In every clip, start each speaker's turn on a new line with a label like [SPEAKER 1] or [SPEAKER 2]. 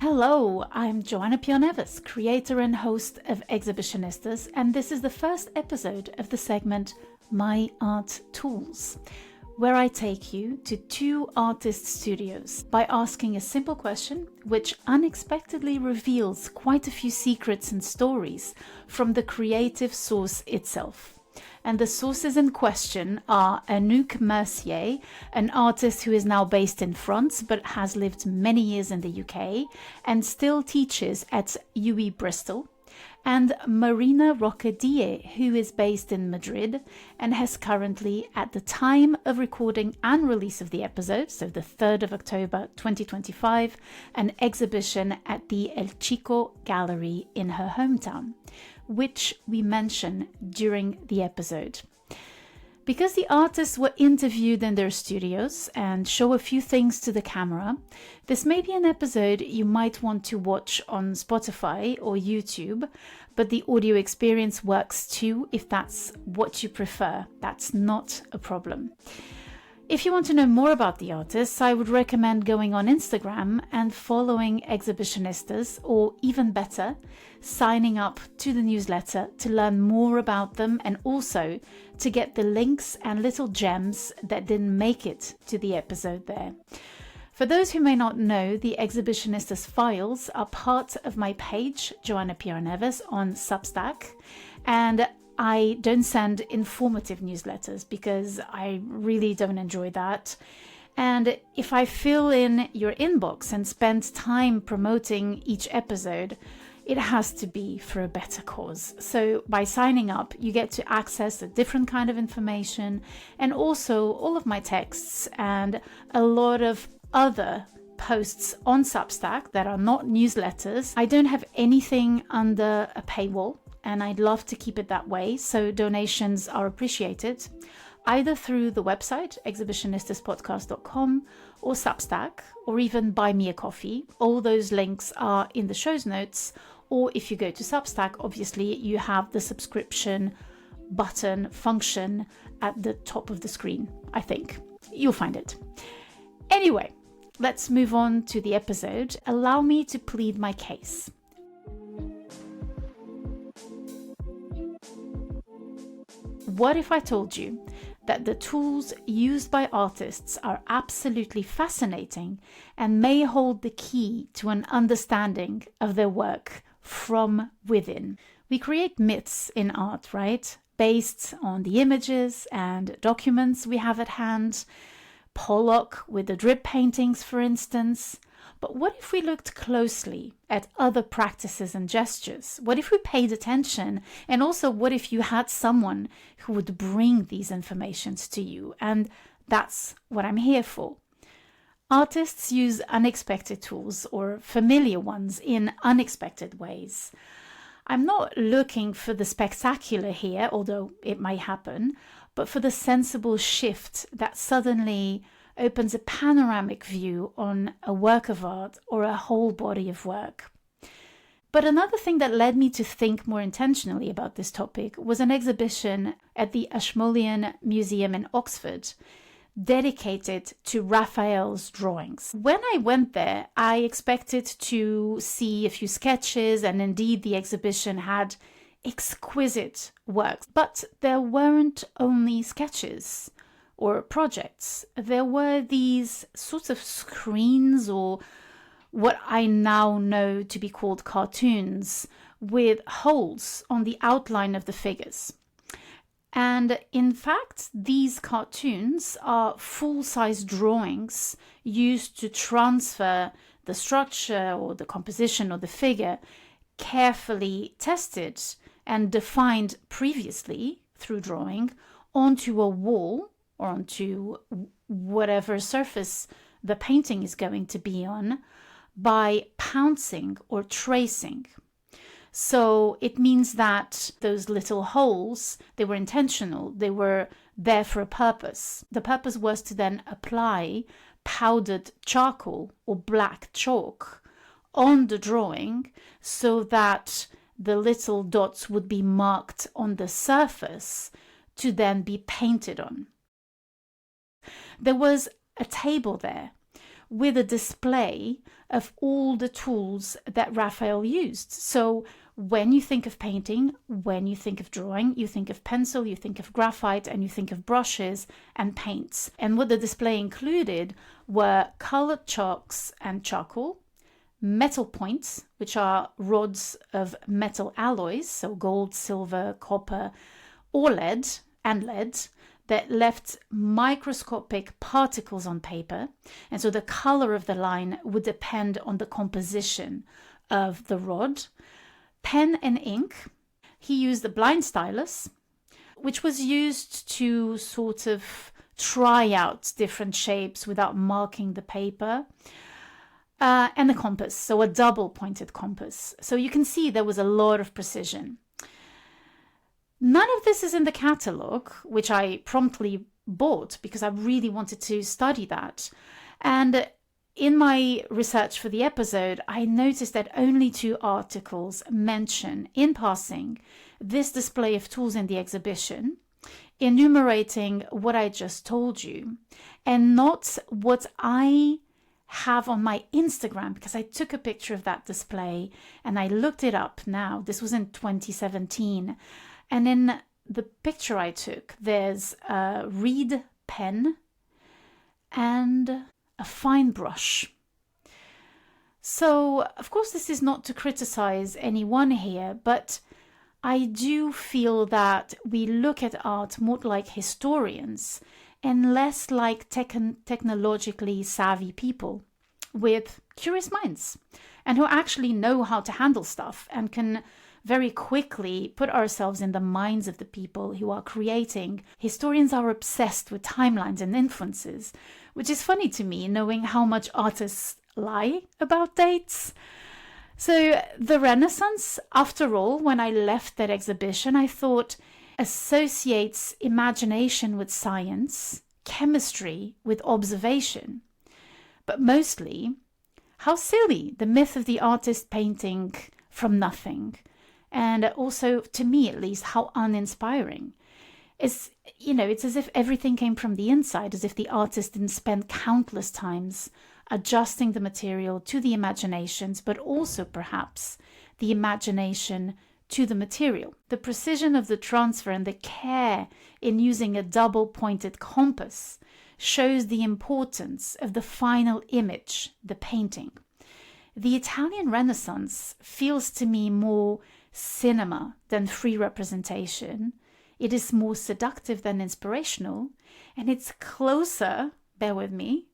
[SPEAKER 1] Hello, I'm Joana P. Neves, creator and host of Exhibitionistas, and this is the first episode of the segment My Art Tools, where I take you to two artist studios by asking a simple question which unexpectedly reveals quite a few secrets and stories from the creative source itself. And the sources in question are Anouk Mercier, an artist who is now based in France but has lived many years in the UK and still teaches at UE Bristol, and Marina Roca Díe, who is based in Madrid and has currently, at the time of recording and release of the episode, so the 3rd of October 2025, an exhibition at the El Chico Gallery in her hometown, which we mention during the episode. Because the artists were interviewed in their studios and show a few things to the camera, this may be an episode you might want to watch on Spotify or YouTube, but the audio experience works too if that's what you prefer. That's not a problem. If you want to know more about the artists, I would recommend going on Instagram and following Exhibitionistas, or even better, signing up to the newsletter to learn more about them and also to get the links and little gems that didn't make it to the episode there. For those who may not know, the Exhibitionistas files are part of my page, Joana P. Neves, on Substack, and I don't send informative newsletters because I really don't enjoy that. And if I fill in your inbox and spend time promoting each episode, it has to be for a better cause. So by signing up, you get to access a different kind of information and also all of my texts and a lot of other posts on Substack that are not newsletters. I don't have anything under a paywall, and I'd love to keep it that way, so donations are appreciated, either through the website, exhibitionistaspodcast.com, or Substack, or even buy me a coffee. All those links are in the show's notes, or if you go to Substack, obviously you have the subscription button function at the top of the screen, I think. You'll find it. Anyway, let's move on to the episode. Allow me to plead my case. What if I told you that the tools used by artists are absolutely fascinating and may hold the key to an understanding of their work from within? We create myths in art, right? Based on the images and documents we have at hand. Pollock with the drip paintings, for instance. But what if we looked closely at other practices and gestures? What if we paid attention? And also, what if you had someone who would bring these informations to you? And that's what I'm here for. Artists use unexpected tools or familiar ones in unexpected ways. I'm not looking for the spectacular here, although it might happen, but for the sensible shift that suddenly opens a panoramic view on a work of art or a whole body of work. But another thing that led me to think more intentionally about this topic was an exhibition at the Ashmolean Museum in Oxford, dedicated to Raphael's drawings. When I went there, I expected to see a few sketches, and indeed the exhibition had exquisite works. But there weren't only sketches or projects. There were these sorts of screens, or what I now know to be called cartoons, with holes on the outline of the figures. And in fact, these cartoons are full-size drawings used to transfer the structure or the composition of the figure, carefully tested and defined previously through drawing, onto a wall or onto whatever surface the painting is going to be on by pouncing or tracing. So it means that those little holes, they were intentional, they were there for a purpose. The purpose was to then apply powdered charcoal or black chalk on the drawing so that the little dots would be marked on the surface to then be painted on. There was a table there with a display of all the tools that Raphael used. So when you think of painting, when you think of drawing, you think of pencil, you think of graphite, and you think of brushes and paints. And what the display included were colored chalks and charcoal, metal points, which are rods of metal alloys, so gold, silver, copper, or lead, that left microscopic particles on paper. And so the color of the line would depend on the composition of the rod. Pen and ink. He used a blind stylus, which was used to sort of try out different shapes without marking the paper. And a compass, so a double pointed compass. So you can see there was a lot of precision. None of this is in the catalogue, which I promptly bought because I really wanted to study that. And in my research for the episode, I noticed that only 2 articles mention in passing this display of tools in the exhibition, enumerating what I just told you, and not what I have on my Instagram, because I took a picture of that display and I looked it up now. This was in 2017. And in the picture I took, there's a reed pen and a fine brush. So, of course, this is not to criticize anyone here, but I do feel that we look at art more like historians and less like technologically savvy people with curious minds and who actually know how to handle stuff and can very quickly put ourselves in the minds of the people who are creating. Historians are obsessed with timelines and influences, which is funny to me, knowing how much artists lie about dates. So the Renaissance, after all, when I left that exhibition, I thought associates imagination with science, chemistry with observation. But mostly, how silly, the myth of the artist painting from nothing. And also, to me at least, how uninspiring. It's as if everything came from the inside, as if the artist didn't spend countless times adjusting the material to the imaginations, but also perhaps the imagination to the material. The precision of the transfer and the care in using a double-pointed compass shows the importance of the final image, the painting. The Italian Renaissance feels to me more cinema than free representation. It is more seductive than inspirational, and it's closer, bear with me,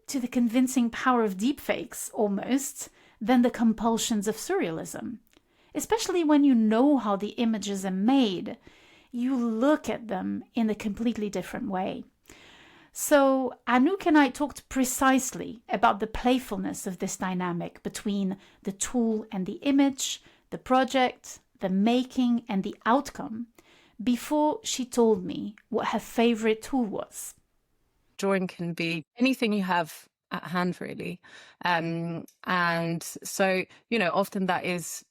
[SPEAKER 1] to the convincing power of deepfakes almost than the compulsions of surrealism. Especially when you know how the images are made, you look at them in a completely different way. So Anouk and I talked precisely about the playfulness of this dynamic between the tool and the image, the project, the making, and the outcome, before she told me what her favorite tool was.
[SPEAKER 2] Drawing can be anything you have at hand, really. And so, often that is,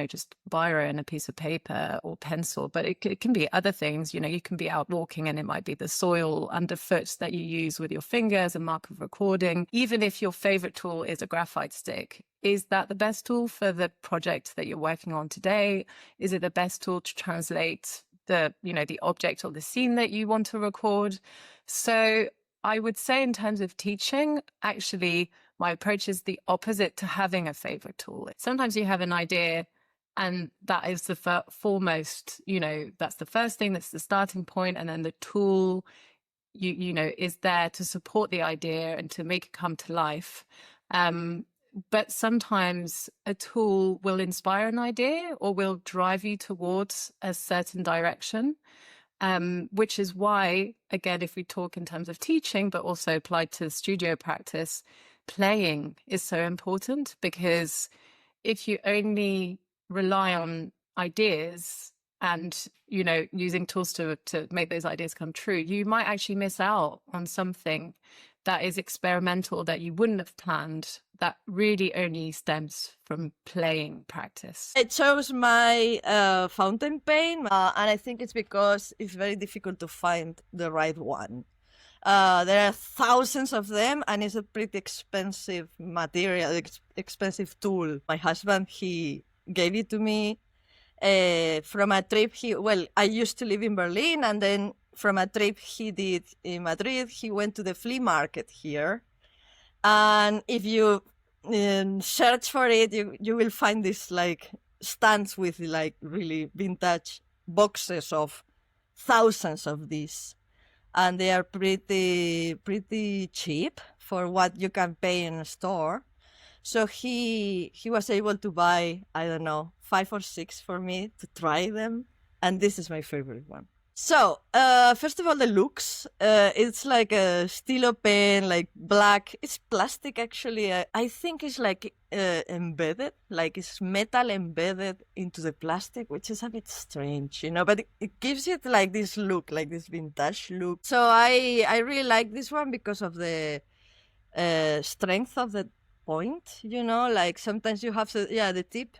[SPEAKER 2] just biro and a piece of paper or pencil, but it can be other things. You can be out walking and it might be the soil underfoot that you use with your fingers, a mark of recording. Even if your favorite tool is a graphite stick, is that the best tool for the project that you're working on today? Is it the best tool to translate the object or the scene that you want to record? So I would say in terms of teaching, actually, my approach is the opposite to having a favorite tool. Sometimes you have an idea and that is the foremost, that's the first thing, that's the starting point. And then the tool, is there to support the idea and to make it come to life. But sometimes a tool will inspire an idea or will drive you towards a certain direction. Which is why, again, if we talk in terms of teaching, but also applied to studio practice, playing is so important, because if you only rely on ideas and, using tools to make those ideas come true, you might actually miss out on something that is experimental, that you wouldn't have planned, that really only stems from playing practice.
[SPEAKER 3] I chose my fountain pen, and I think it's because it's very difficult to find the right one. There are thousands of them, and it's a pretty expensive material, expensive tool. My husband, he gave it to me from a trip. I used to live in Berlin, and then from a trip he did in Madrid, he went to the flea market here. And if you search for it, you will find this like stands with like really vintage boxes of thousands of these, and they are pretty cheap for what you can pay in a store. So he was able to buy, I don't know, 5 or 6 for me to try them, and this is my favorite one. So, first of all, the looks. It's like a stylo pen, like black. It's plastic, actually. I think it's like embedded, like it's metal embedded into the plastic, which is a bit strange, but it gives it like this look, like this vintage look. So I really like this one because of the strength of the point, like sometimes you have the tip.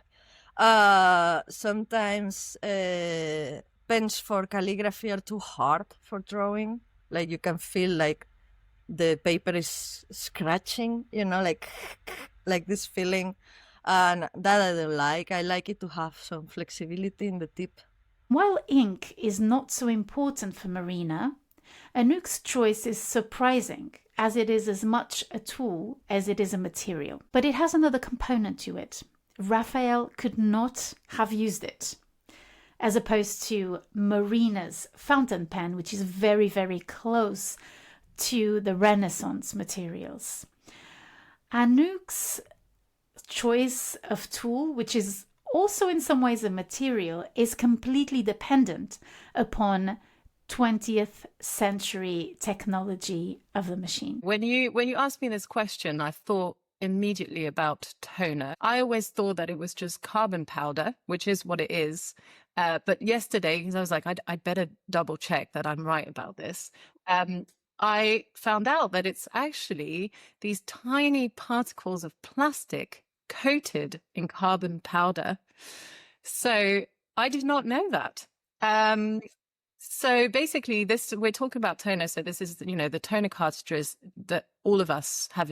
[SPEAKER 3] Sometimes pens for calligraphy are too hard for drawing. Like you can feel like the paper is scratching, like this feeling. And that I don't like. I like it to have some flexibility in the tip.
[SPEAKER 1] While ink is not so important for Marina, Anouk's choice is surprising, as it is as much a tool as it is a material. But it has another component to it. Raphael could not have used it, as opposed to Marina's fountain pen, which is very, very close to the Renaissance materials. Anouk's choice of tool, which is also in some ways a material, is completely dependent upon 20th century technology of the machine.
[SPEAKER 2] When you asked me this question, I thought immediately about toner. I always thought that it was just carbon powder, which is what it is. But yesterday, because I was like, I'd better double check that I'm right about this. I found out that it's actually these tiny particles of plastic coated in carbon powder. So I did not know that. So basically we're talking about toner. So this is, the toner cartridges that all of us have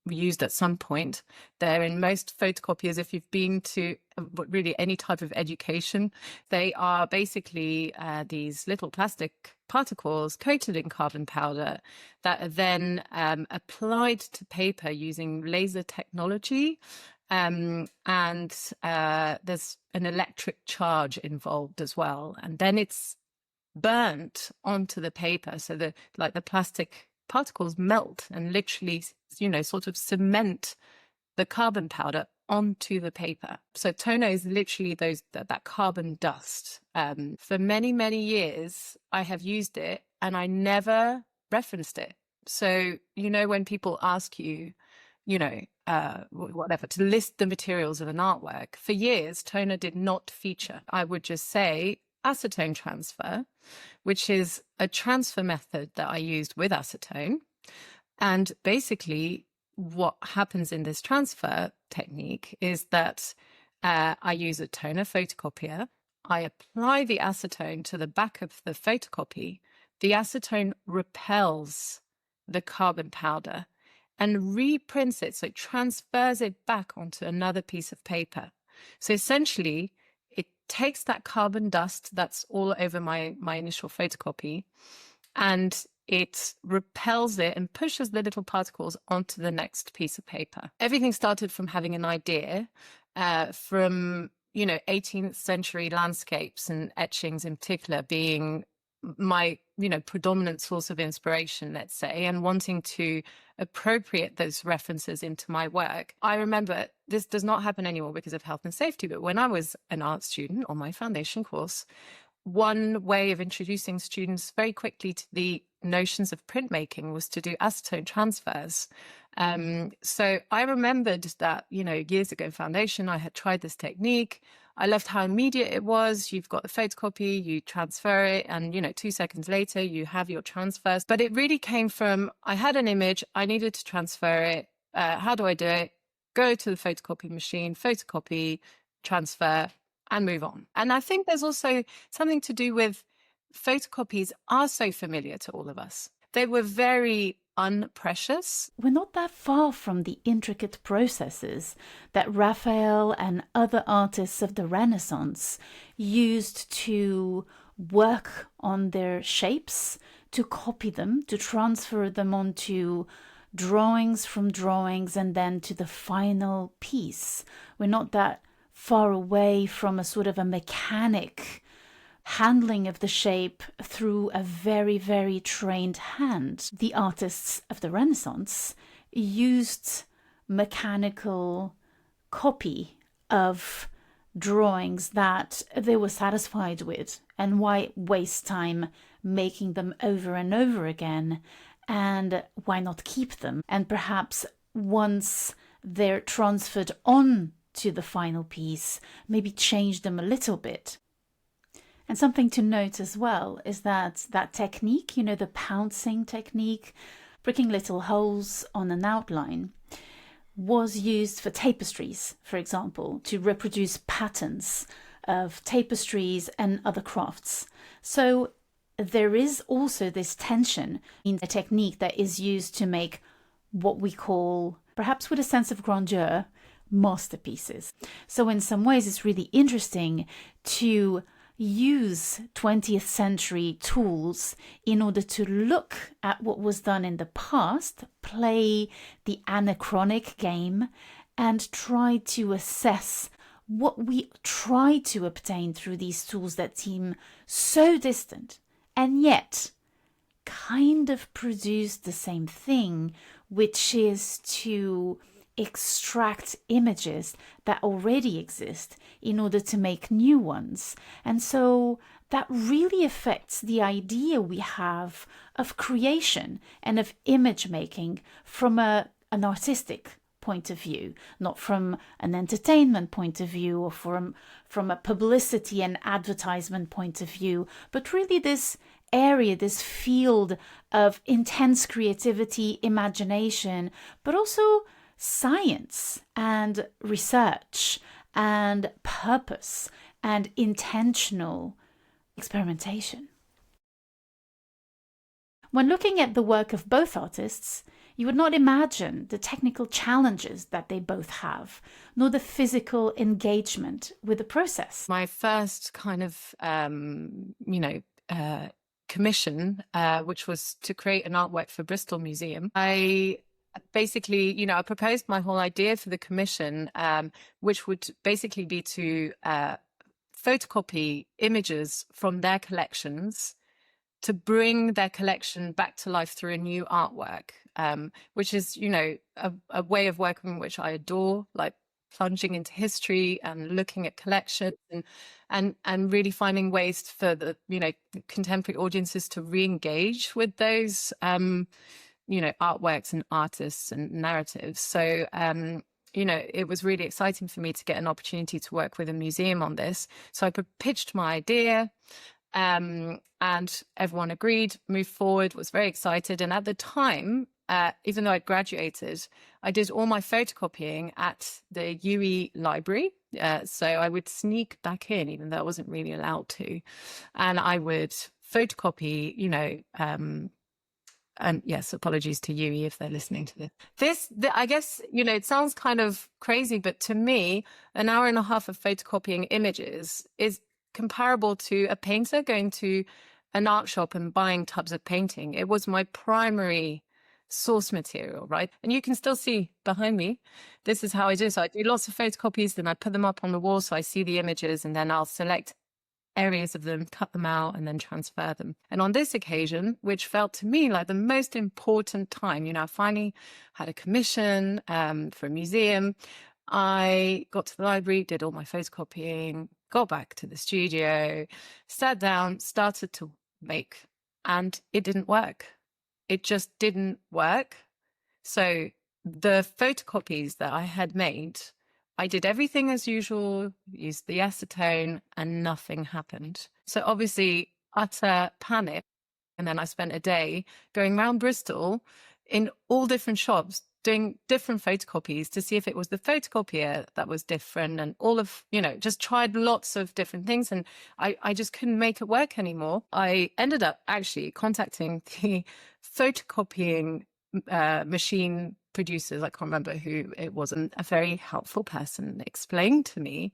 [SPEAKER 2] used at some point. They're in most photocopiers. If you've been to really any type of education, they are basically these little plastic particles coated in carbon powder that are then applied to paper using laser technology. And there's an electric charge involved as well. And then it's burnt onto the paper. So the plastic particles melt and literally, sort of cement the carbon powder onto the paper. So toner is literally that carbon dust. For many, many years, I have used it and I never referenced it. So, when people ask you, whatever, to list the materials of an artwork, for years, toner did not feature. I would just say acetone transfer, which is a transfer method that I used with acetone. And basically, what happens in this transfer technique is that I use a toner photocopier. I apply the acetone to the back of the photocopy. The acetone repels the carbon powder and reprints it, so it transfers it back onto another piece of paper. So essentially, it takes that carbon dust that's all over my initial photocopy, and it repels it and pushes the little particles onto the next piece of paper. Everything started from having an idea from 18th century landscapes and etchings in particular being my predominant source of inspiration, let's say, and wanting to appropriate those references into my work. I remember, this does not happen anymore because of health and safety, but when I was an art student on my foundation course, one way of introducing students very quickly to the notions of printmaking was to do acetone transfers. So I remembered that, years ago, foundation, I had tried this technique. I loved how immediate it was. You've got the photocopy, you transfer it, and 2 seconds later you have your transfers. But it really came from, I had an image, I needed to transfer it. How do I do it? Go to the photocopy machine, photocopy, transfer, and move on. And I think there's also something to do with photocopies are so familiar to all of us. They were very unprecious.
[SPEAKER 1] We're not that far from the intricate processes that Raphael and other artists of the Renaissance used to work on their shapes, to copy them, to transfer them onto drawings from drawings, and then to the final piece. We're not that far away from a sort of a mechanic handling of the shape through a very, very trained hand. The artists of the Renaissance used mechanical copy of drawings that they were satisfied with, and why waste time making them over and over again, and why not keep them? And perhaps once they're transferred on to the final piece, maybe change them a little bit. And something to note as well is that technique, the pouncing technique, pricking little holes on an outline, was used for tapestries, for example, to reproduce patterns of tapestries and other crafts. So there is also this tension in the technique that is used to make what we call, perhaps with a sense of grandeur, masterpieces. So in some ways, it's really interesting to use 20th century tools in order to look at what was done in the past, play the anachronic game, and try to assess what we try to obtain through these tools that seem so distant and yet kind of produce the same thing, which is to extract images that already exist in order to make new ones. And so that really affects the idea we have of creation and of image making from an artistic point of view, not from an entertainment point of view or from a publicity and advertisement point of view, but really this area, this field of intense creativity, imagination, but also science and research and purpose and intentional experimentation. When looking at the work of both artists, you would not imagine the technical challenges that they both have, nor the physical engagement with the process.
[SPEAKER 2] My first kind of, commission, which was to create an artwork for Bristol Museum, I basically, I proposed my whole idea for the commission, which would basically be to photocopy images from their collections to bring their collection back to life through a new artwork, which is, a way of working which I adore, like plunging into history and looking at collections and really finding ways for the, contemporary audiences to re-engage with those, artworks and artists and narratives. So, it was really exciting for me to get an opportunity to work with a museum on this. So I pitched my idea, and everyone agreed, moved forward, was very excited. And at the time, even though I'd graduated, I did all my photocopying at the UE library. So I would sneak back in, even though I wasn't really allowed to. And I would photocopy, and yes, apologies to UE if they're listening to this. I guess, it sounds kind of crazy, but to me, an hour and a half of photocopying images is comparable to a painter going to an art shop and buying tubs of painting. It was my primary source material, right? And you can still see behind me, this is how I do. So I do lots of photocopies, then I put them up on the wall so I see the images, and then I'll select areas of them, cut them out, and then transfer them. And on this occasion, which felt to me like the most important time, I finally had a commission for a museum. I got to the library, did all my photocopying, got back to the studio, sat down, started to make, and it didn't work. It just didn't work. So the photocopies that I had made, I did everything as usual, used the acetone, and nothing happened. So obviously, utter panic. And then I spent a day going around Bristol in all different shops, doing different photocopies to see if it was the photocopier that was different, and all of, just tried lots of different things, and I just couldn't make it work anymore. I ended up actually contacting the photocopying machine producers. I can't remember who it was, and a very helpful person explained to me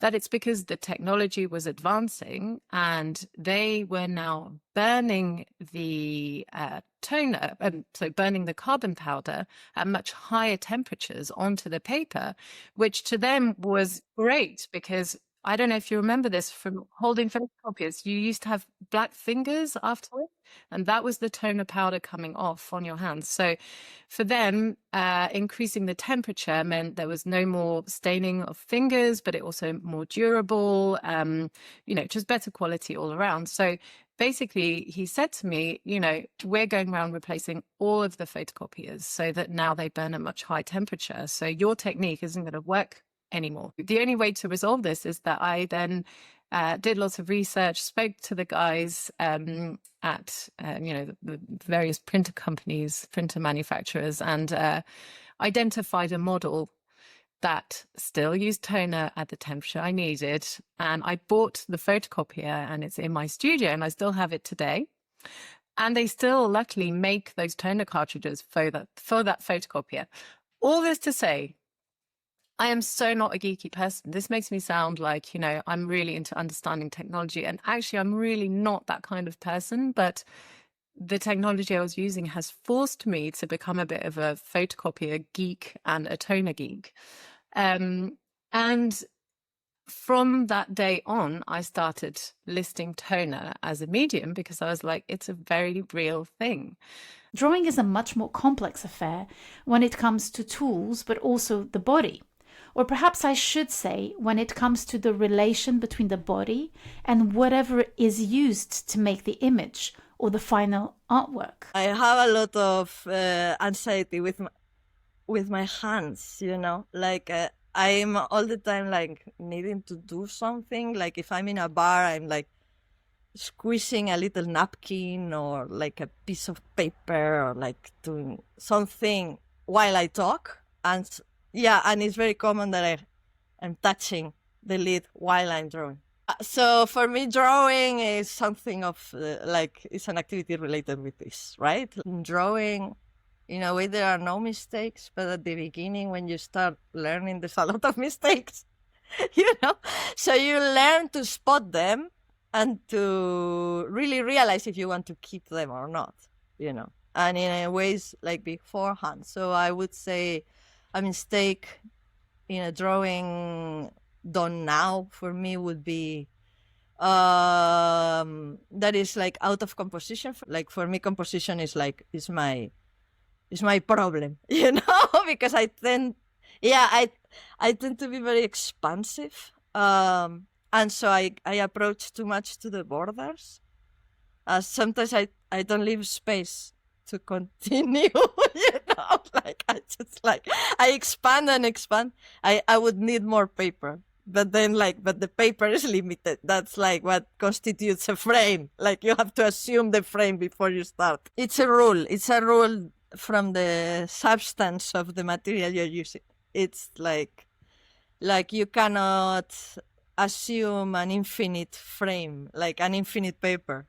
[SPEAKER 2] that it's because the technology was advancing and they were now burning the toner, so burning the carbon powder at much higher temperatures onto the paper, which to them was great because I don't know if you remember this from holding photocopiers, you used to have black fingers afterwards, and that was the toner powder coming off on your hands. So for them, increasing the temperature meant there was no more staining of fingers, but it also more durable, just better quality all around. So basically, he said to me, we're going around replacing all of the photocopiers so that now they burn at much higher temperature. So your technique isn't going to work anymore. The only way to resolve this is that I then did lots of research, spoke to the guys at the various printer companies, printer manufacturers, and identified a model that still used toner at the temperature I needed. And I bought the photocopier, and it's in my studio, and I still have it today. And they still luckily make those toner cartridges for that photocopier. All this to say, I am so not a geeky person. This makes me sound like, I'm really into understanding technology. And actually, I'm really not that kind of person. But the technology I was using has forced me to become a bit of a photocopier geek and a toner geek. And from that day on, I started listing toner as a medium because I was like, it's a very real thing.
[SPEAKER 1] Drawing is a much more complex affair when it comes to tools, but also the body. Or perhaps I should say, when it comes to the relation between the body and whatever is used to make the image or the final artwork.
[SPEAKER 3] I have a lot of anxiety with my hands, like I'm all the time like needing to do something. Like if I'm in a bar, I'm like squeezing a little napkin or like a piece of paper or like doing something while I talk. And it's very common that I'm touching the lid while I'm drawing. So for me, drawing is something of it's an activity related with this, right? In drawing, in a way, there are no mistakes, but at the beginning, when you start learning, there's a lot of mistakes, So you learn to spot them and to really realize if you want to keep them or not, and in ways like beforehand. So I would say a mistake in a drawing done now for me would be that is like out of composition. Like for me, composition is my problem, because I tend to be very expansive, and so I approach too much to the borders. Sometimes I don't leave space to continue, I expand and expand. I would need more paper, but then but the paper is limited. That's like what constitutes a frame. Like you have to assume the frame before you start. It's a rule from the substance of the material you're using. It's like you cannot assume an infinite frame, like an infinite paper.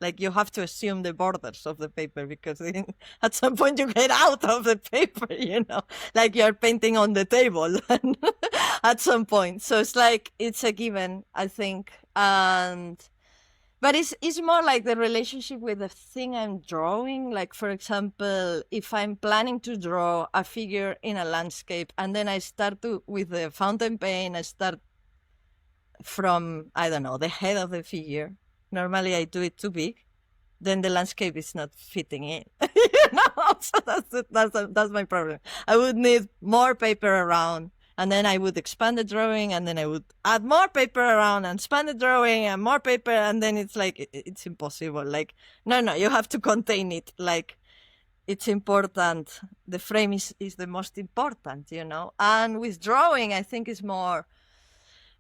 [SPEAKER 3] Like you have to assume the borders of the paper because at some point you get out of the paper, like you're painting on the table at some point. So it's a given, I think. But it's more like the relationship with the thing I'm drawing. Like, for example, if I'm planning to draw a figure in a landscape and then I start with the fountain pen, I start from, I don't know, the head of the figure. Normally I do it too big, then the landscape is not fitting in. So that's my problem. I would need more paper around, and then I would expand the drawing, and then I would add more paper around and expand the drawing and more paper, and then it's like it's impossible. Like no, you have to contain it. Like it's important. The frame is the most important, And with drawing, I think it's more.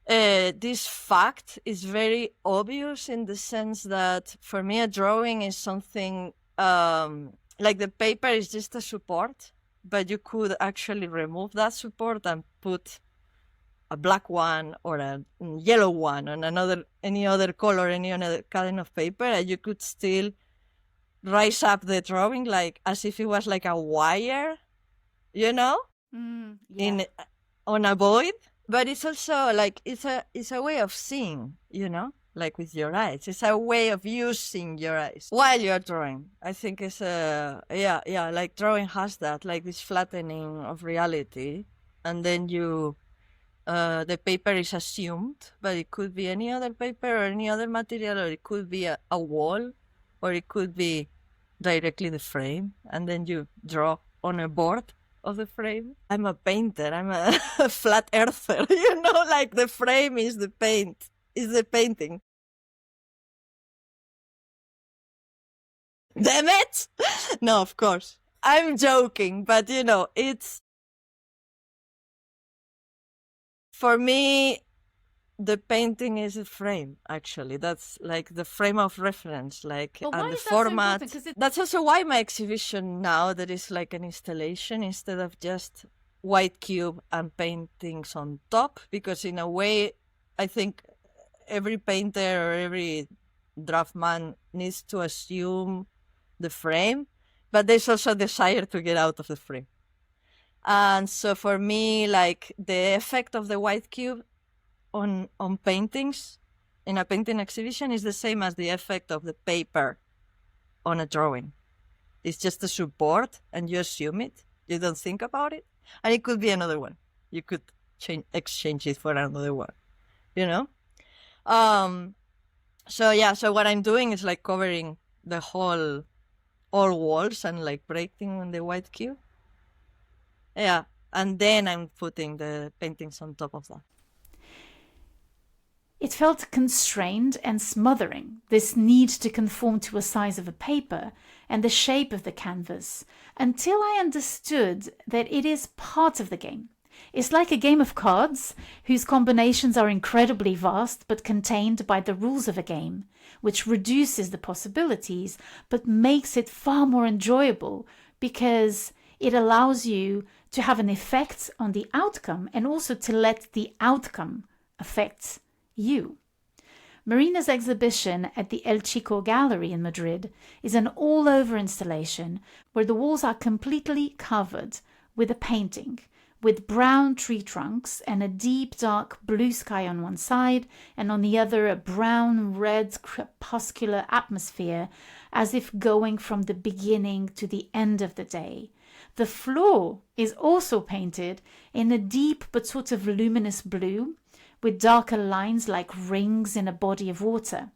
[SPEAKER 3] This fact is very obvious in the sense that for me a drawing is something like the paper is just a support. but you could actually remove that support and put a black one or a yellow one on any other color, any other kind of paper, and you could still rise up the drawing like as if it was like a wire, you know,
[SPEAKER 1] Yeah.
[SPEAKER 3] on a void. But it's also like it's a way of seeing, you know, like with your eyes. It's a way of using your eyes while you're drawing. I think it's like drawing has that, like this flattening of reality, and then the paper is assumed, but it could be any other paper or any other material, or it could be a wall, or it could be directly the frame, and then you draw on a board of the frame. I'm a painter. I'm a flat earther, you know, like the frame is the paint, is the painting. Damn it! No, of course. I'm joking, but you know, it's for me, the painting is a frame, actually. That's like the frame of reference, like,
[SPEAKER 1] But why
[SPEAKER 3] and the
[SPEAKER 1] is that so
[SPEAKER 3] format.
[SPEAKER 1] important? 'Cause
[SPEAKER 3] That's also why my exhibition now, there is like an installation instead of just white cube and paintings on top, because in a way, I think every painter or every draftman needs to assume the frame, but there's also a desire to get out of the frame. And so for me, like the effect of the white cube on paintings in a painting exhibition is the same as the effect of the paper on a drawing. It's just a support and you assume it. You don't think about it. And it could be another one. You could exchange it for another one, you know? So what I'm doing is like covering the all walls and like breaking on the white cube. Yeah. And then I'm putting the paintings on top of that.
[SPEAKER 1] It felt constrained and smothering, this need to conform to a size of a paper and the shape of the canvas, until I understood that it is part of the game. It's like a game of cards whose combinations are incredibly vast but contained by the rules of a game, which reduces the possibilities but makes it far more enjoyable because it allows you to have an effect on the outcome and also to let the outcome affect you. Marina's exhibition at the El Chico Gallery in Madrid is an all-over installation where the walls are completely covered with a painting, with brown tree trunks and a deep dark blue sky on one side, and on the other a brown-red crepuscular atmosphere, as if going from the beginning to the end of the day. The floor is also painted in a deep but sort of luminous blue, with darker lines like rings in a body of water.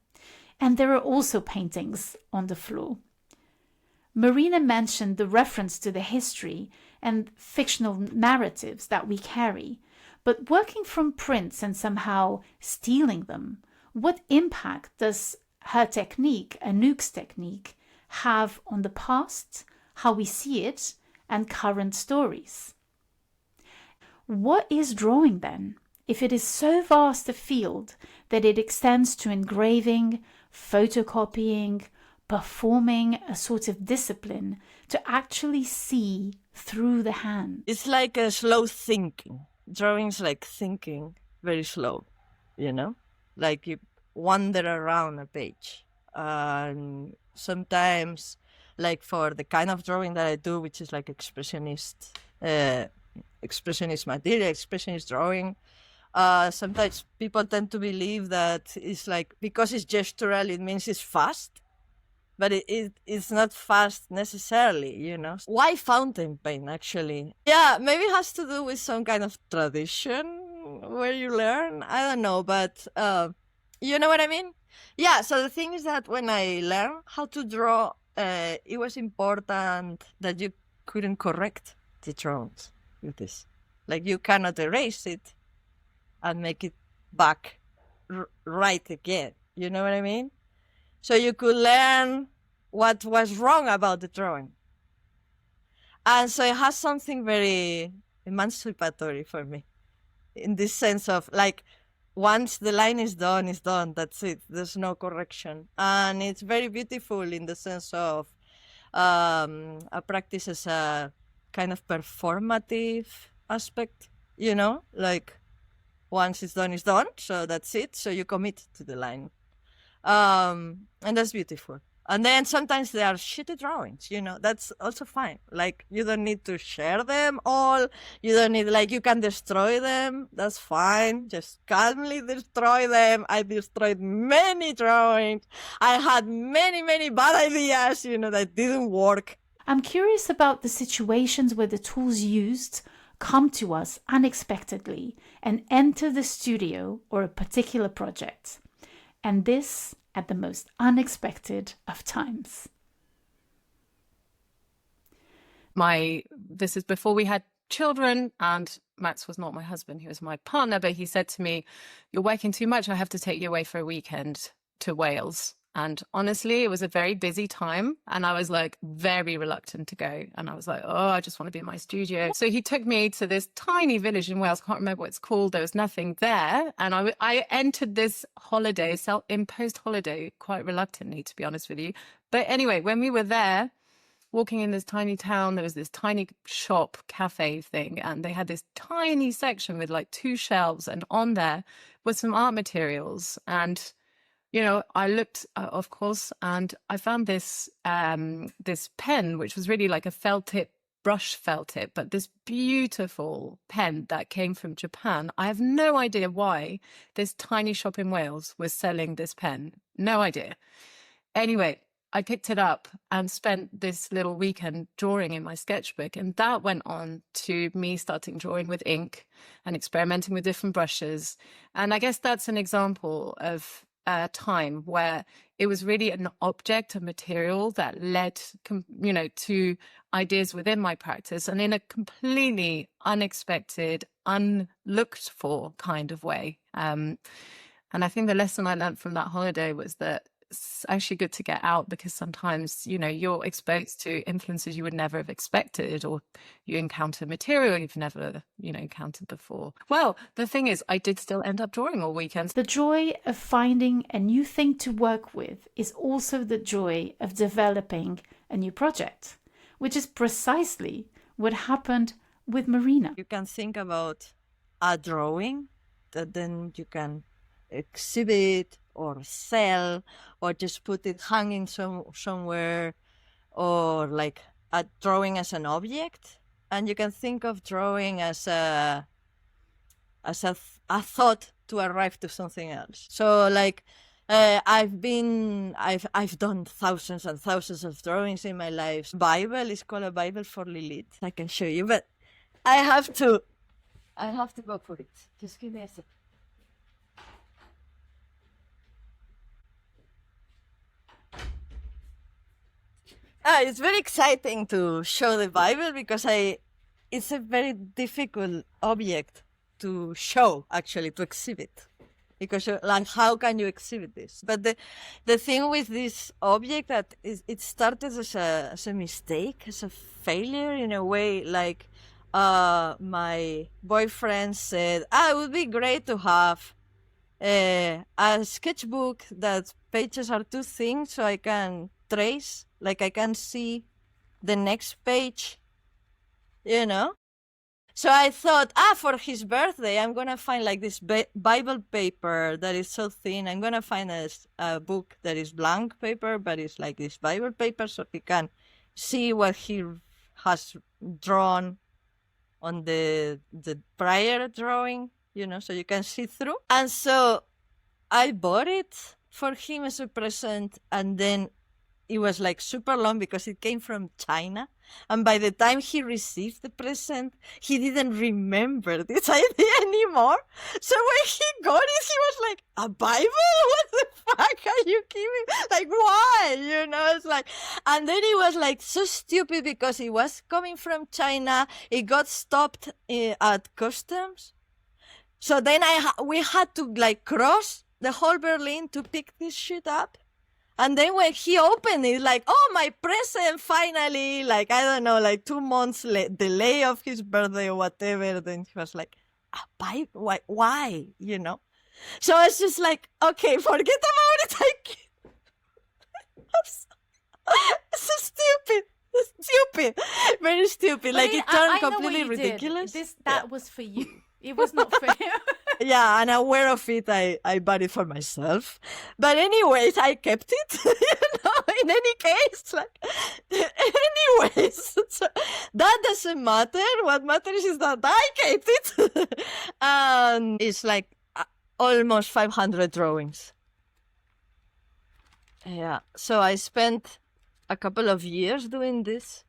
[SPEAKER 1] And there are also paintings on the floor. Marina mentioned the reference to the history and fictional narratives that we carry, but working from prints and somehow stealing them, what impact does her technique, Anouk's technique, have on the past, how we see it, and current stories? What is drawing then, if it is so vast a field that it extends to engraving, photocopying, performing a sort of discipline to actually see through the hand?
[SPEAKER 3] It's like a slow thinking. Drawing's like thinking very slow, you know? Like you wander around a page. And sometimes, like for the kind of drawing that I do, which is like expressionist material, expressionist drawing, sometimes people tend to believe that it's like, because it's gestural, it means it's fast. But it's not fast necessarily, you know. Why fountain pen, actually? Yeah, maybe it has to do with some kind of tradition where you learn. I don't know, but you know what I mean? Yeah, so the thing is that when I learned how to draw, it was important that you couldn't correct the drawings with this. Like you cannot erase it and make it back right again. You know what I mean? So you could learn what was wrong about the drawing. And so it has something very emancipatory for me, in this sense of like, once the line is done, that's it. There's no correction. And it's very beautiful in the sense of a practice as a kind of performative aspect, you know, like once it's done, so that's it. So you commit to the line. And that's beautiful. And then sometimes they are shitty drawings, you know, that's also fine. Like, you don't need to share them all. You don't need, like, you can destroy them. That's fine. Just calmly destroy them. I destroyed many drawings. I had many, many bad ideas, you know, that didn't work.
[SPEAKER 1] I'm curious about the situations where the tools used come to us unexpectedly and enter the studio or a particular project. And this at the most unexpected of times.
[SPEAKER 2] This is before we had children, and Max was not my husband, he was my partner, but he said to me, "You're working too much, I have to take you away for a weekend to Wales." And honestly, it was a very busy time, and I was like very reluctant to go. And I was like, oh, I just want to be in my studio. So he took me to this tiny village in Wales, can't remember what it's called. There was nothing there. And I entered this holiday, self-imposed holiday, quite reluctantly, to be honest with you. But anyway, when we were there, walking in this tiny town, there was this tiny shop, cafe thing, and they had this tiny section with like 2 shelves, and on there was some art materials. And you know, I looked, of course, and I found this this pen, which was really like a felt tip, brush felt tip, but this beautiful pen that came from Japan. I have no idea why this tiny shop in Wales was selling this pen. No idea. Anyway, I picked it up and spent this little weekend drawing in my sketchbook. And that went on to me starting drawing with ink and experimenting with different brushes. And I guess that's an example of time where it was really an object, a material that led, you know, to ideas within my practice, and in a completely unexpected, unlooked for kind of way. And I think the lesson I learned from that holiday was that it's actually good to get out, because sometimes, you know, you're exposed to influences you would never have expected, or you encounter material you've never, you know, encountered before. Well, the thing is, I did still end up drawing all weekends.
[SPEAKER 1] The joy of finding a new thing to work with is also the joy of developing a new project, which is precisely what happened with Marina.
[SPEAKER 3] You can think about a drawing that then you can exhibit or sell, or just put it hanging somewhere, or like a drawing as an object. And you can think of drawing as a thought to arrive to something else. So like I've done thousands and thousands of drawings in my life. Bible is called a Bible for Lilith. I can show you, but I have to go for it. Just give me a second. It's very exciting to show the Bible, because it's a very difficult object to show, actually, to exhibit. Because like, how can you exhibit this? But the thing with this object, that it started as a mistake, as a failure in a way. Like my boyfriend said, it would be great to have a sketchbook that pages are too thin, so I can trace, like I can see the next page, you know. So I thought, for his birthday, I'm gonna find like this Bible paper that is so thin. I'm gonna find a book that is blank paper, but it's like this Bible paper, so he can see what he has drawn on the prior drawing, you know, so you can see through. And so I bought it for him as a present, and then it was like super long because it came from China. And by the time he received the present, he didn't remember this idea anymore. So when he got it, he was like, a Bible? What the fuck are you giving? Like, why? You know, it's like, and then it was like so stupid because it was coming from China. It got stopped at customs. So then we had to like cross the whole Berlin to pick this shit up. And then when he opened it, like, oh, my present finally, like, I don't know, like 2 months delay of his birthday or whatever. Then he was like, a Bible? Why? You know? So I was just like, okay, forget about it. It's so stupid. Stupid, very stupid. Like it turned
[SPEAKER 1] I know what
[SPEAKER 3] completely
[SPEAKER 1] you did.
[SPEAKER 3] ridiculous.
[SPEAKER 1] That was for you. It was not for him.
[SPEAKER 3] Yeah, and aware of it, I bought it for myself. But anyways, I kept it. In any case, like, anyways, so that doesn't matter. What matters is that I kept it, and it's like almost 500 drawings. Yeah, so I spent a couple of years doing this.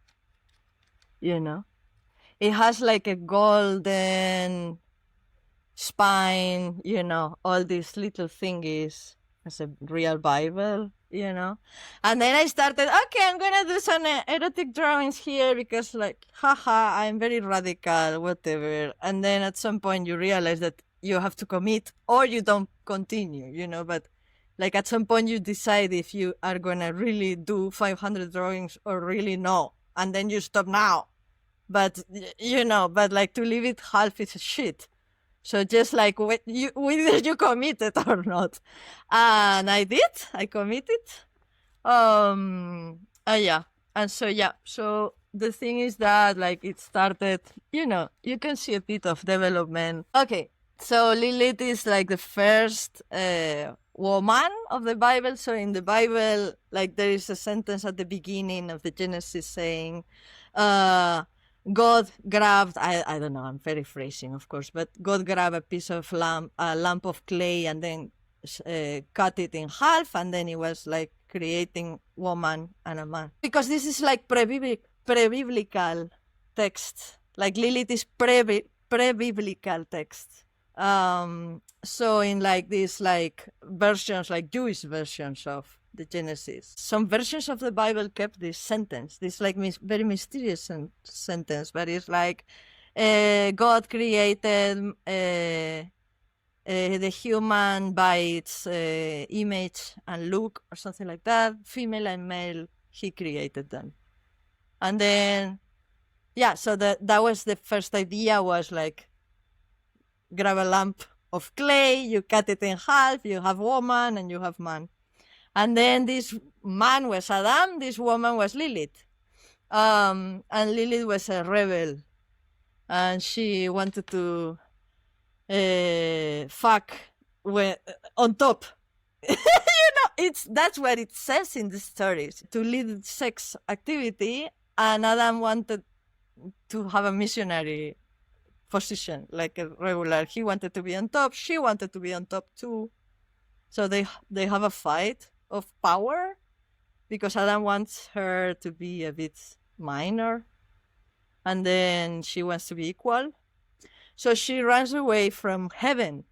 [SPEAKER 3] It has like a golden spine, all these little thingies as a real Bible, And then I started, okay, I'm gonna do some erotic drawings here because, like, haha, I'm very radical, whatever. And then at some point you realize that you have to commit or you don't continue, But like at some point you decide if you are gonna really do 500 drawings or really no, and then you stop now. But but like to leave it half is shit. So just like whether you committed or not, and I did. I committed. Yeah, and so the thing is that like it started. You can see a bit of development. Okay, so Lilith is like the first woman of the Bible. So in the Bible, like there is a sentence at the beginning of the Genesis saying, God grabbed, I don't know, I'm paraphrasing, of course, but God grabbed a piece of a lump of clay and then cut it in half, and then it was like creating woman and a man. Because this is like pre-biblical text. Like Lilith is pre-biblical text. So in like these like versions, like Jewish versions of the Genesis, some versions of the Bible kept this sentence, this like very mysterious sentence, but it's like God created the human by its image and look or something like that, female and male, he created them. And then so that was the first idea, was like grab a lump of clay, you cut it in half, you have woman and you have man. And then this man was Adam, this woman was Lilith. And Lilith was a rebel. And she wanted to fuck on top. That's what it says in the stories, to lead sex activity. And Adam wanted to have a missionary position, like a regular. He wanted to be on top. She wanted to be on top too. So they have a fight of power because Adam wants her to be a bit minor, and then she wants to be equal. So she runs away from heaven,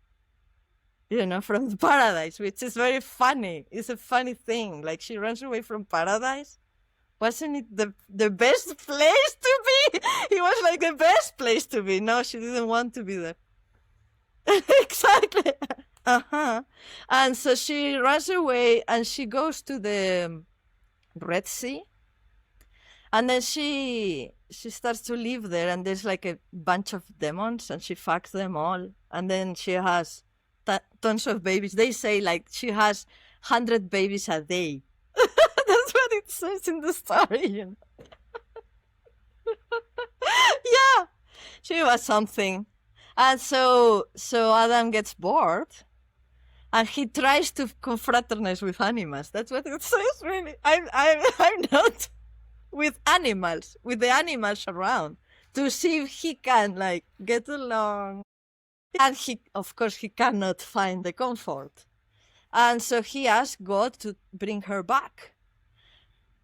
[SPEAKER 3] from the paradise, which is very funny. It's a funny thing. Like she runs away from paradise. Wasn't it the best place to be? It was like the best place to be. No, she didn't want to be there. Exactly. And so she runs away and she goes to the Red Sea. And then she starts to live there, and there's like a bunch of demons and she fucks them all. And then she has tons of babies. They say like she has 100 babies a day. That's what it says in the story. Yeah, she was something. And so Adam gets bored. And he tries to confraternize with animals. That's what it says, really. I'm not with animals, with the animals around, to see if he can, like, get along. And of course, he cannot find the comfort. And so he asked God to bring her back.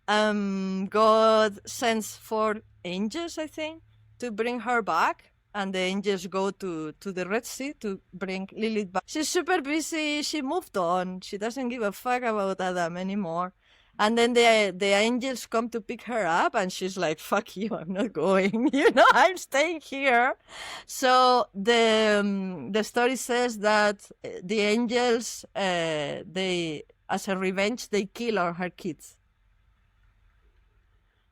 [SPEAKER 3] God sends 4 angels, I think, to bring her back. And the angels go to the Red Sea to bring Lilith back. She's super busy. She moved on. She doesn't give a fuck about Adam anymore. And then the angels come to pick her up, and she's like, fuck you, I'm not going. I'm staying here. So the story says that the angels, they, as a revenge, they kill all her kids.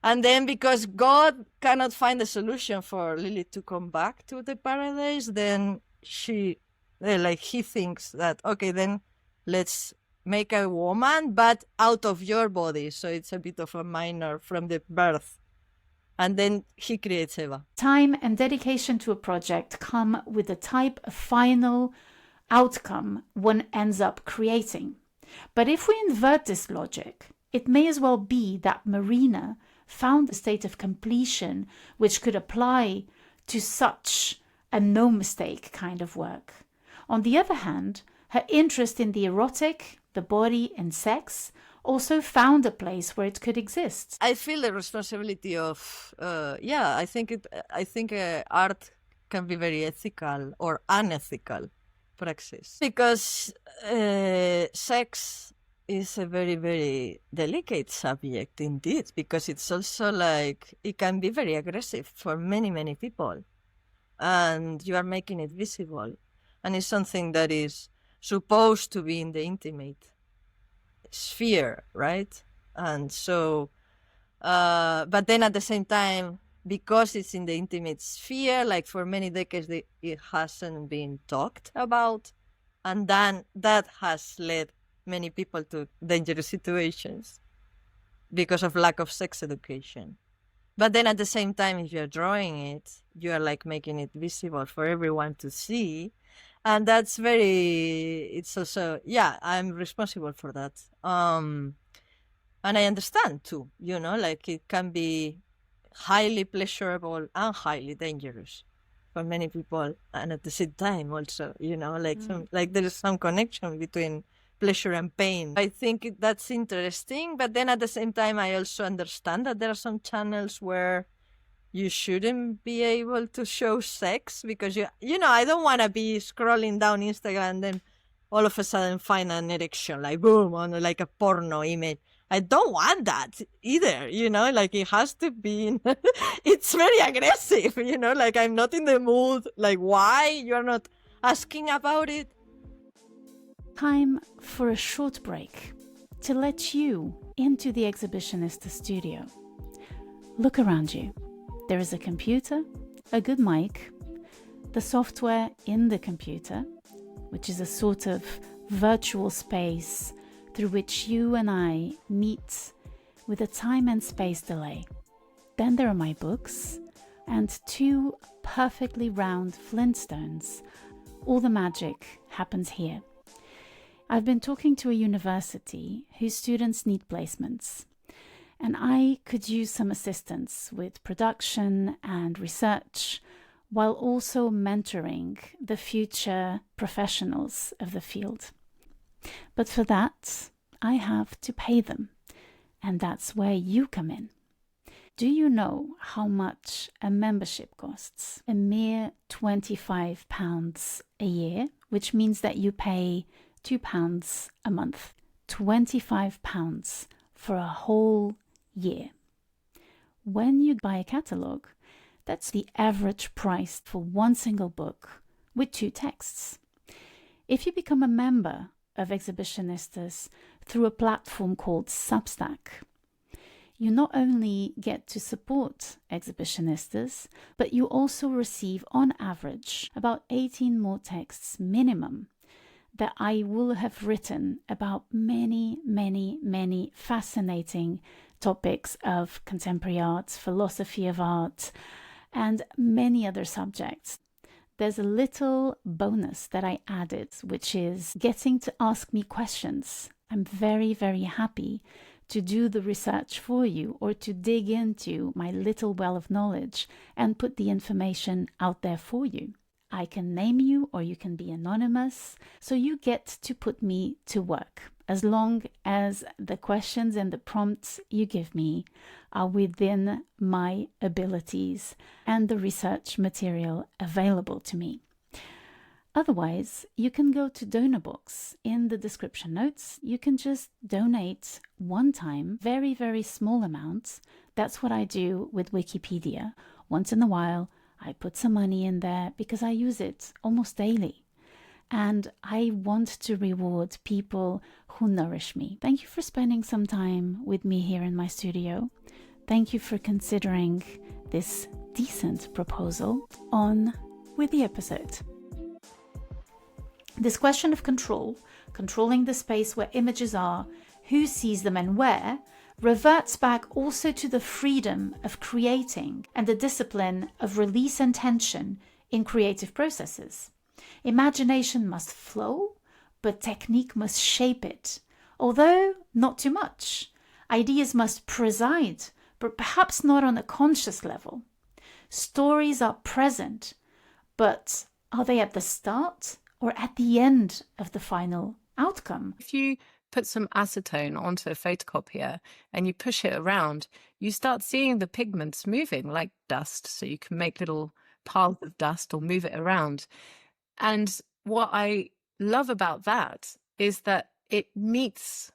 [SPEAKER 3] And then because God cannot find a solution for Lilith to come back to the paradise, then he thinks that, okay, then let's make a woman, but out of your body. So it's a bit of a minor from the birth. And then he creates Eva.
[SPEAKER 1] Time and dedication to a project come with the type of final outcome one ends up creating. But if we invert this logic, it may as well be that Marina found a state of completion which could apply to such a no-mistake kind of work. On the other hand, her interest in the erotic, the body, and sex also found a place where it could exist.
[SPEAKER 3] I feel the responsibility of, I think art can be very ethical or unethical praxis, because sex is a very, very delicate subject indeed, because it's also like, it can be very aggressive for many, many people, and you are making it visible, and it's something that is supposed to be in the intimate sphere, right? And so, but then at the same time, because it's in the intimate sphere, like for many decades, it hasn't been talked about. And then that has led many people to dangerous situations because of lack of sex education. But then at the same time, if you're drawing it, you are like making it visible for everyone to see. And that's it's also, I'm responsible for that. And I understand too, like it can be highly pleasurable and highly dangerous for many people. And at the same time also, like there is some connection between pleasure and pain. I think that's interesting. But then at the same time, I also understand that there are some channels where you shouldn't be able to show sex, because I don't want to be scrolling down Instagram and then all of a sudden find an erection, like boom, on like a porno image. I don't want that either, like it has to be, it's very aggressive, like I'm not in the mood. Like, why? You're not asking about it.
[SPEAKER 1] Time for a short break to let you into the Exhibitionista studio. Look around you. There is a computer, a good mic, the software in the computer, which is a sort of virtual space through which you and I meet with a time and space delay. Then there are my books and 2 perfectly round Flintstones. All the magic happens here. I've been talking to a university whose students need placements, and I could use some assistance with production and research, while also mentoring the future professionals of the field. But for that, I have to pay them, and that's where you come in. Do you know how much a membership costs? A mere £25 a year, which means that you pay £2 a month. £25 for a whole year. When you buy a catalogue, that's the average price for one single book with 2 texts. If you become a member of Exhibitionistas through a platform called Substack, you not only get to support Exhibitionistas, but you also receive on average about 18 more texts minimum that I will have written about many, many, many fascinating topics of contemporary art, philosophy of art, and many other subjects. There's a little bonus that I added, which is getting to ask me questions. I'm very, very happy to do the research for you, or to dig into my little well of knowledge and put the information out there for you. I can name you, or you can be anonymous, so you get to put me to work, as long as the questions and the prompts you give me are within my abilities and the research material available to me. Otherwise, you can go to donor box in the description notes. You can just donate one time, very, very small amounts. That's what I do with Wikipedia. Once in a while, I put some money in there because I use it almost daily. And I want to reward people who nourish me. Thank you for spending some time with me here in my studio. Thank you for considering this decent proposal. On with the episode. This question of control, controlling the space where images are, who sees them and where, reverts back also to the freedom of creating and the discipline of release and tension in creative processes. Imagination must flow, but technique must shape it, although not too much. Ideas must preside, but perhaps not on a conscious level. Stories are present, but are they at the start or at the end of the final outcome?
[SPEAKER 2] If you put some acetone onto a photocopier and you push it around, you start seeing the pigments moving like dust. So you can make little piles of dust or move it around. And what I love about that is that it meets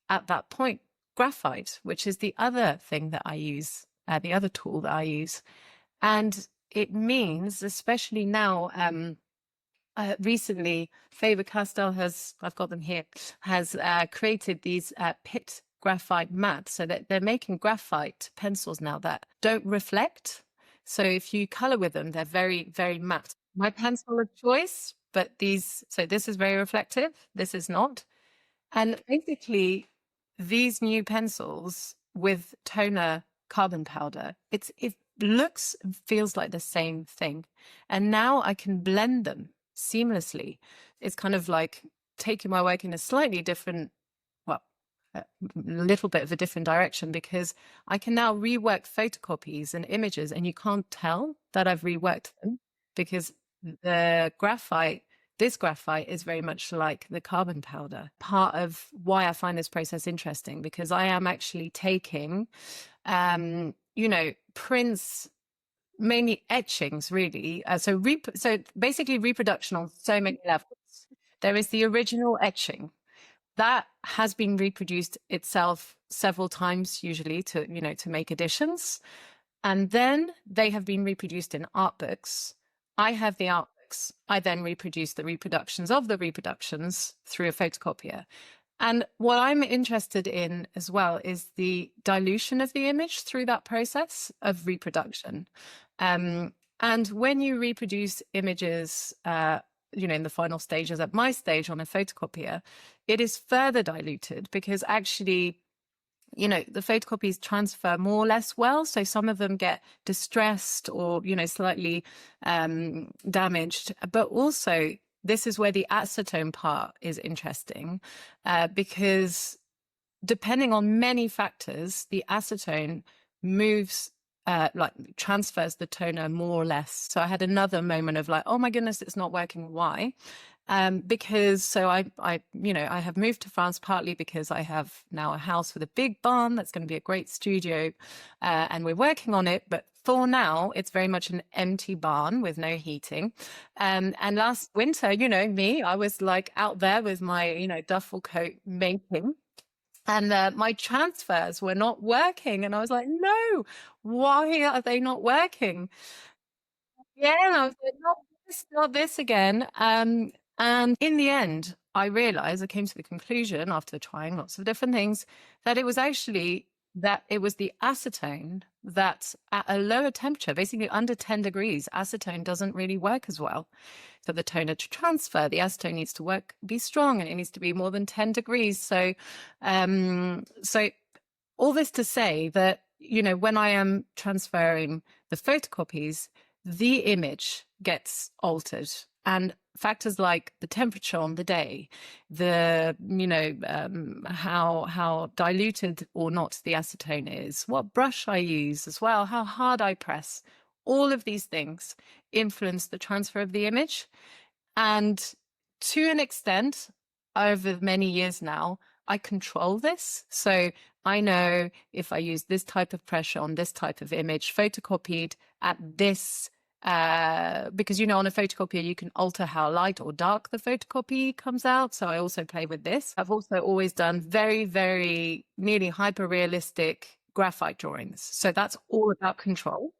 [SPEAKER 2] at that point graphite, which is the other thing that I use, the other tool that I use. And it means, especially now, recently, Faber-Castell has, I've got them here, has created these pit graphite mats, so that they're making graphite pencils now that don't reflect. So if you color with them, they're very, very matte. My pencil of choice, but so this is very reflective, this is not. And basically, these new pencils with toner carbon powder, it looks and feels like the same thing. And now I can blend them seamlessly. It's kind of like taking my work in a slightly different, well, a little bit of a different direction, because I can now rework photocopies and images, and you can't tell that I've reworked them because the graphite, this graphite is very much like the carbon powder. Part of why I find this process interesting, because I am actually taking, prints, mainly etchings, really. So basically reproduction on so many levels. There is the original etching that has been reproduced itself several times, usually to make additions. And then they have been reproduced in art books. I have the art books. I then reproduce the reproductions of the reproductions through a photocopier. And what I'm interested in as well is the dilution of the image through that process of reproduction. And when you reproduce images, in the final stages, at my stage on a photocopier, it is further diluted because actually, the photocopies transfer more or less well. So some of them get distressed or, slightly damaged. But also, this is where the acetone part is interesting, because depending on many factors, the acetone moves, transfers the toner more or less. So I had another moment of like, oh my goodness, it's not working. Why? Because I have moved to France partly because I have now a house with a big barn that's going to be a great studio, and we're working on it. But for now, it's very much an empty barn with no heating. And last winter, me, I was like out there with my, duffel coat making. And my transfers were not working. And I was like, no, why are they not working? Yeah, and I was like, not this again. And in the end, I realized, I came to the conclusion after trying lots of different things, that it was actually that it was the acetone that at a lower temperature, basically under 10 degrees, acetone doesn't really work as well. For the toner to transfer, the acetone needs to be strong, and it needs to be more than 10 degrees. So, so all this to say that, when I am transferring the photocopies, the image gets altered, and factors like the temperature on the day, the how diluted or not the acetone is, what brush I use as well, how hard I press, all of these things influence the transfer of the image. And to an extent, over many years now, I control this. So I know if I use this type of pressure on this type of image photocopied at this, because, on a photocopier, you can alter how light or dark the photocopy comes out. So I also play with this. I've also always done very, very nearly hyper-realistic graphite drawings. So that's all about control,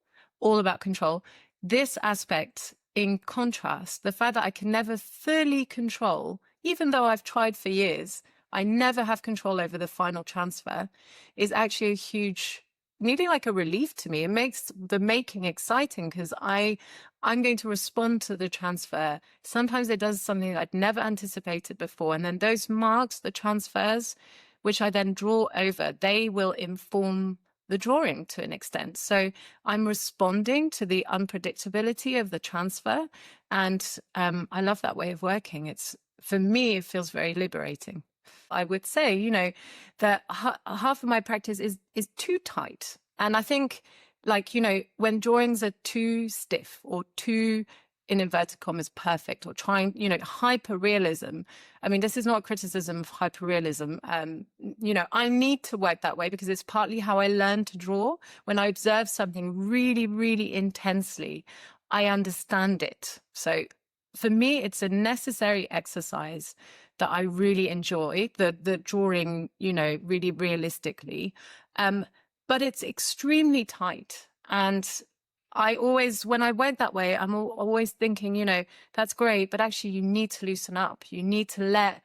[SPEAKER 2] This aspect, in contrast, the fact that I can never fully control, even though I've tried for years, I never have control over the final transfer, is actually a huge, nearly like a relief to me. It makes the making exciting because I'm going to respond to the transfer. Sometimes it does something I'd never anticipated before. And then those marks, the transfers, which I then draw over, they will inform the drawing to an extent. So I'm responding to the unpredictability of the transfer. And I love that way of working. For me, it feels very liberating. I would say, that half of my practice is too tight. And I think, when drawings are too stiff or too, in inverted commas, perfect, or trying, hyper-realism. I mean, this is not a criticism of hyper-realism. I need to work that way because it's partly how I learn to draw. When I observe something really, really intensely, I understand it. So for me, it's a necessary exercise that I really enjoy, the drawing, really realistically. But it's extremely tight. And when I work that way, I'm always thinking, that's great, but actually you need to loosen up. You need to let,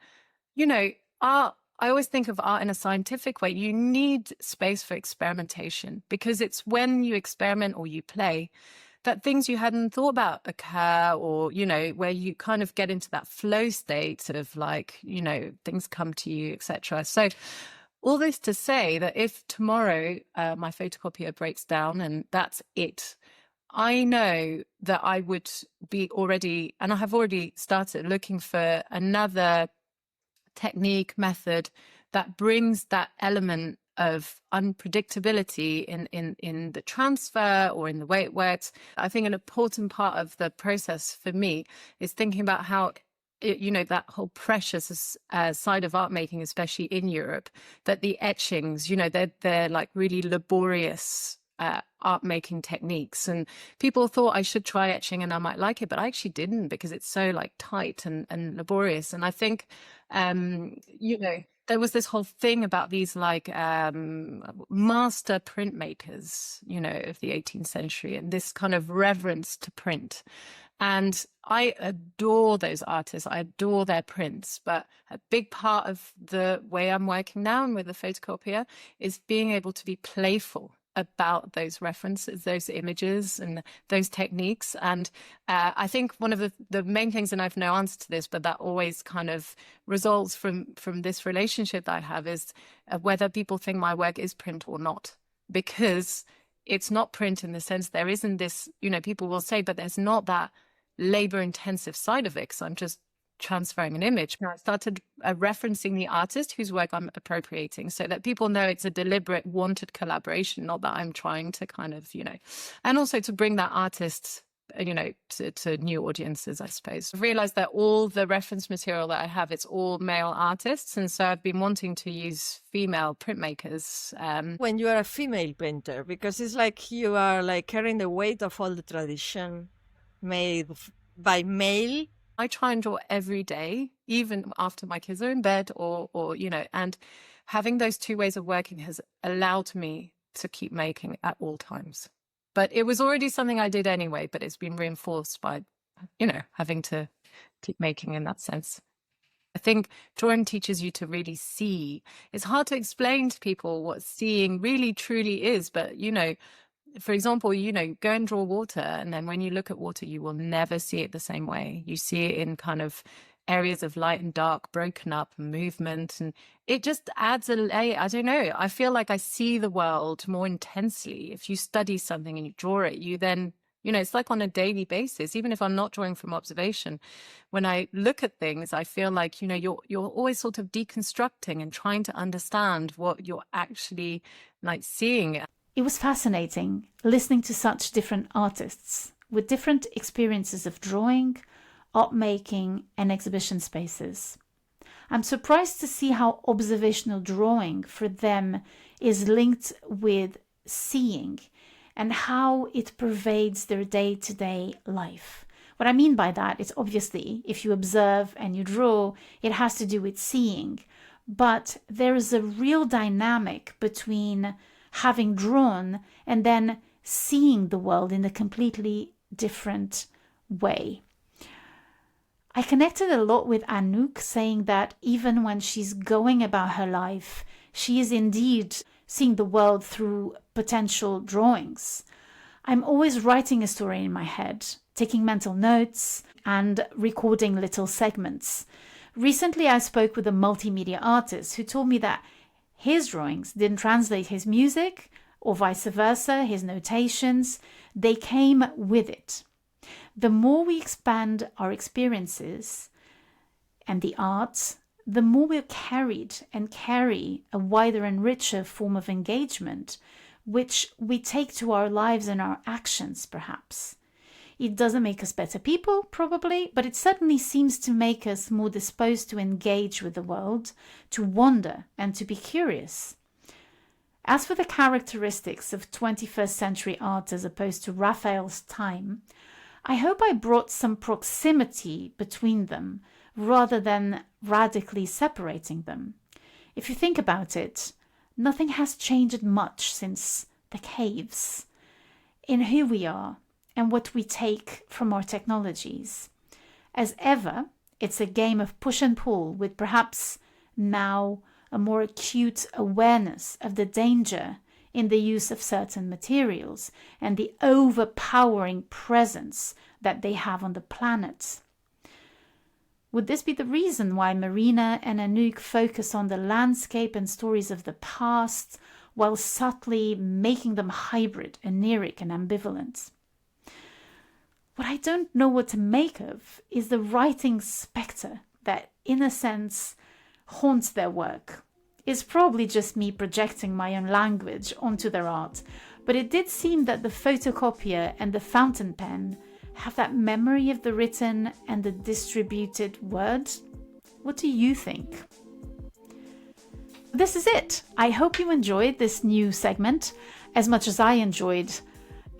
[SPEAKER 2] art, I always think of art in a scientific way. You need space for experimentation, because it's when you experiment or you play that things you hadn't thought about occur, or, where you kind of get into that flow state of things come to you, etc. So all this to say that if tomorrow my photocopier breaks down and that's it, I know that I would be already, and I have already started looking for another technique, method that brings that element of unpredictability in the transfer or in the way it works. I think an important part of the process for me is thinking about how that whole precious side of art making, especially in Europe, that the etchings, they're like really laborious art making techniques, and people thought I should try etching and I might like it, but I actually didn't, because it's so tight and laborious. And I think there was this whole thing about these master printmakers, of the 18th century, and this kind of reverence to print. And I adore those artists. I adore their prints. But a big part of the way I'm working now and with the photocopier is being able to be playful about those references, those images and those techniques. And I think one of the main things, and I've no answer to this, but that always kind of results from this relationship that I have, is whether people think my work is print or not. Because it's not print in the sense there isn't this, people will say, but there's not that labor intensive side of it, because I'm just transferring an image. I started referencing the artist whose work I'm appropriating, so that people know it's a deliberate, wanted collaboration, not that I'm trying to kind of, and also to bring that artist, to new audiences, I suppose. I've realized that all the reference material that I have, it's all male artists. And so I've been wanting to use female printmakers.
[SPEAKER 3] When you are a female painter, because it's like you are carrying the weight of all the tradition made by male.
[SPEAKER 2] I try and draw every day, even after my kids are in bed, or and having those two ways of working has allowed me to keep making at all times. But it was already something I did anyway, but it's been reinforced by, having to keep making in that sense. I think drawing teaches you to really see. It's hard to explain to people what seeing really truly is, but, for example, go and draw water, and then when you look at water, you will never see it the same way. You see it in kind of areas of light and dark, broken up, movement, and it just adds a layer. I don't know. I feel like I see the world more intensely. If you study something and you draw it, you then, it's like on a daily basis. Even if I'm not drawing from observation, when I look at things, I feel like, you're always sort of deconstructing and trying to understand what you're actually seeing.
[SPEAKER 1] It was fascinating listening to such different artists with different experiences of drawing, art making, and exhibition spaces. I'm surprised to see how observational drawing for them is linked with seeing and how it pervades their day-to-day life. What I mean by that is, obviously, if you observe and you draw, it has to do with seeing. But there is a real dynamic between having drawn and then seeing the world in a completely different way. I connected a lot with Anouk, saying that even when she's going about her life, she is indeed seeing the world through potential drawings. I'm always writing a story in my head, taking mental notes and recording little segments. Recently, I spoke with a multimedia artist who told me that His drawings didn't translate his music, or vice versa, his notations. They came with it. The more we expand our experiences and the arts, the more we're carried and carry a wider and richer form of engagement, which we take to our lives and our actions, perhaps. It doesn't make us better people, probably, but it certainly seems to make us more disposed to engage with the world, to wonder and to be curious. As for the characteristics of 21st century art as opposed to Raphael's time, I hope I brought some proximity between them rather than radically separating them. If you think about it, nothing has changed much since the caves in who we are and what we take from our technologies. As ever, it's a game of push and pull, with perhaps now a more acute awareness of the danger in the use of certain materials and the overpowering presence that they have on the planet. Would this be the reason why Marina and Anouk focus on the landscape and stories of the past while subtly making them hybrid, oniric, and ambivalent? What I don't know what to make of is the writing spectre that, in a sense, haunts their work. It's probably just me projecting my own language onto their art, but it did seem that the photocopier and the fountain pen have that memory of the written and the distributed word. What do you think? This is it. I hope you enjoyed this new segment as much as I enjoyed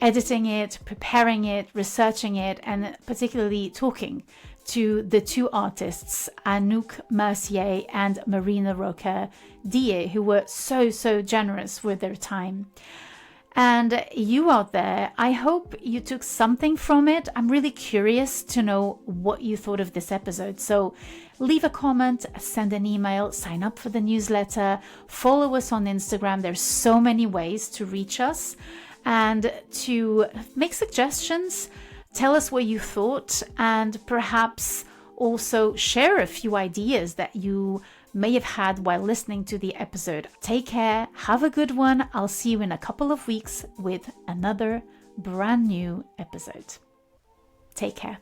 [SPEAKER 1] editing it, preparing it, researching it, and particularly talking to the two artists, Anouk Mercier and Marina Roca Díe, who were so generous with their time. And you out there, I hope you took something from it. I'm really curious to know what you thought of this episode. So leave a comment, send an email, sign up for the newsletter, follow us on Instagram. There's so many ways to reach us and to make suggestions. Tell us what you thought, and perhaps also share a few ideas that you may have had while listening to the episode. Take care, have a good one. I'll see you in a couple of weeks with another brand new episode. Take care.